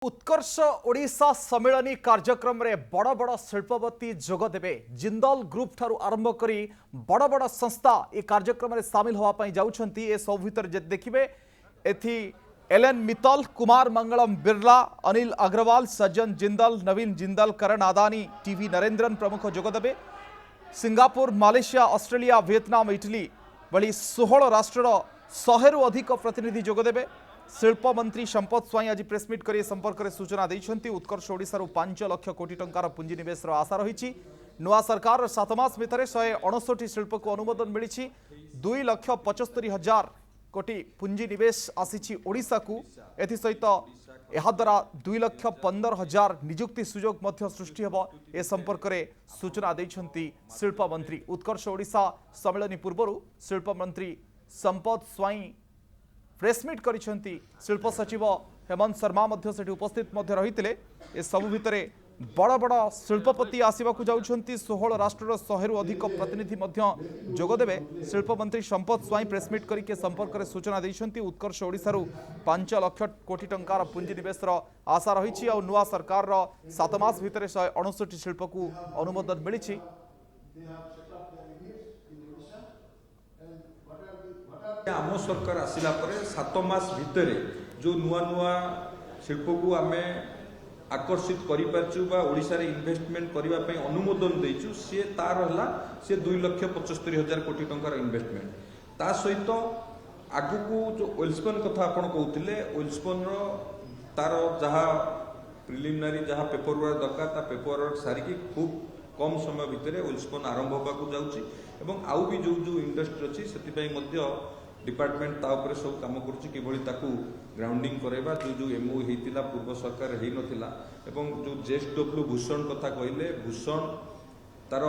उत्कर्ष ओडिशा सम्मेलनी कार्यक्रम रे बड़ बड़ शिल्पपति जोग देबे। जिंदल ग्रुप ठारू आरंभ करी बड़ बड़ संस्था ए कार्यक्रम रे शामिल होवा पई जाउछंती। ए सब भीतर जे देखिबे एथि एलएन मित्तल, कुमार मंगलम बिरला, अनिल अग्रवाल, सज्जन जिंदल, नवीन जिंदल, करण अदानी, टीवी नरेंद्रन प्रमुख जोग देबे। Singapore, Malaysia, Australia, Vietnam, Italy भली 16 राष्ट्र 100 रु अधिक प्रतिनिधि जोग देबे। शिल्प मंत्री संपत स्वाई आज प्रेसमिट कर संपर्क में सूचना देते। उत्कर्ष ओडिशार 5 लाख कोटी टंकार पुंजीनिवेश आशा रही। नुआ सरकार 7 मास भितर 159 शिल्प को अनुमोदन मिली। 2,75,000 कोटी पुंजीनिवेश आसी ओडिशा को। एसत याद्वारा 2,15,000 निजुक्ति सुजोग सृष्टि होब। ए संपर्क में सूचना देते शिल्प मंत्री। उत्कर्ष ओडिशा सम्मेलन पूर्व शिल्प मंत्री संपत स्वाई प्रेसमिट करिसेंती। शिल्प सचिव हेमंत शर्मा से उपस्थित रही। ए सबु भितर बड़ बड़ शिल्पपति आसवाक जाउछंती। 16 राष्ट्र 100 रु अधिक प्रतिनिधि जोगदेवे। शिल्प मंत्री संपत स्वाई प्रेसमिट करके संपर्क में सूचना देते। उत्कर्ष ओडिशार 5 लाख कोटी टंकार पुंजीनिवेश आशा रही। और नुआ सरकार 7 मास भितर 159 शिल्प को अनुमोदन मिली। आम सरकार आसला 7 मास भितर जो नुआ नुआ शिल्प को आम आकर्षित करोशा इन्वेस्टमेंट करने अनुमोदन देचु सी तार है सी 2,75,000 कोटी टंकार इन्वेस्टमेंट। ता सहित आगु को जो वेल्सपन कथा आप कहते वेल्सपन तार जहाँ प्रिलिमिनारी जहाँ पेपर वर्क दरकार पेपर वर्क सारिकी खूब कम समय भितर वेल्सपन आरंभ होगा जाऊँगी। आउ भी जो जो इंडस्ट्री अच्छी से डिपार्टमेंट ताऊपर सब कम कर ग्राउंडिंग करवा जो जो एमओ होता पूर्व सरकार हो नाला। जो जेएसडब्ल्यू भूषण कथा कहले भूषण तार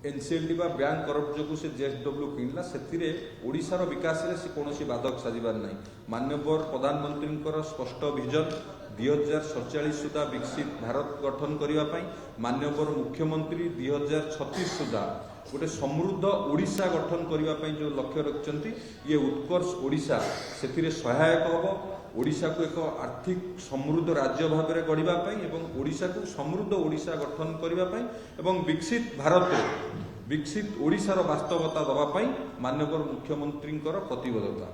एनसीएलटी बैंक करप्ट जो से जेएसडब्ल्यू किणला से ओडिशार विकास से कौन बाधक साजिबार ना। माननीय प्रधानमंत्री स्पष्ट विजन 2047 सुधा विकसित भारत गठन करने माननीय मुख्यमंत्री 2036 सुधा गोटे समृद्ध ओडिशा गठन करने जो लक्ष्य रखिंट ये उत्कर्ष ओडिशा से सहायक हम। ओडिशा को एक आर्थिक समृद्ध राज्य भाव में गढ़ाई ओडिशा को समृद्ध ओडिशा गठन करने विकसित भारत विकसित ओडिशार वास्तवता दवापाई माननीय मुख्यमंत्री प्रतिबद्धता।